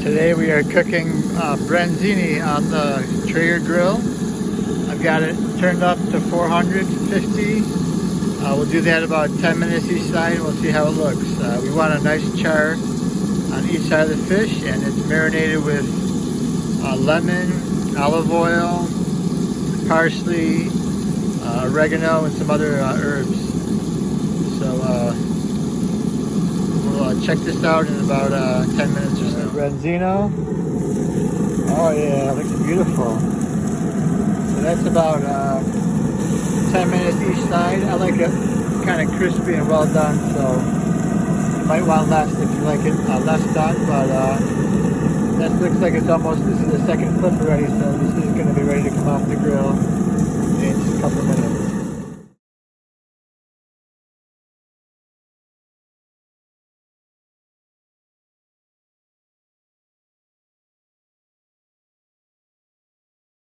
Today we are cooking Branzini on the Traeger grill. I've got it turned up to 450. We'll do that about 10 minutes each side and we'll see how it looks. We want a nice char on each side of the fish, and it's marinated with lemon, olive oil, parsley, oregano, and some other herbs. So we'll check this out in about 10 minutes or so. Branzino. Oh yeah, looks beautiful. So that's about 10 minutes each side. I like it kind of crispy and well done, so you might want less if you like it less done, but that looks like it's almost, this is the second flip already, so this is going to be ready to come off the grill in just a couple minutes.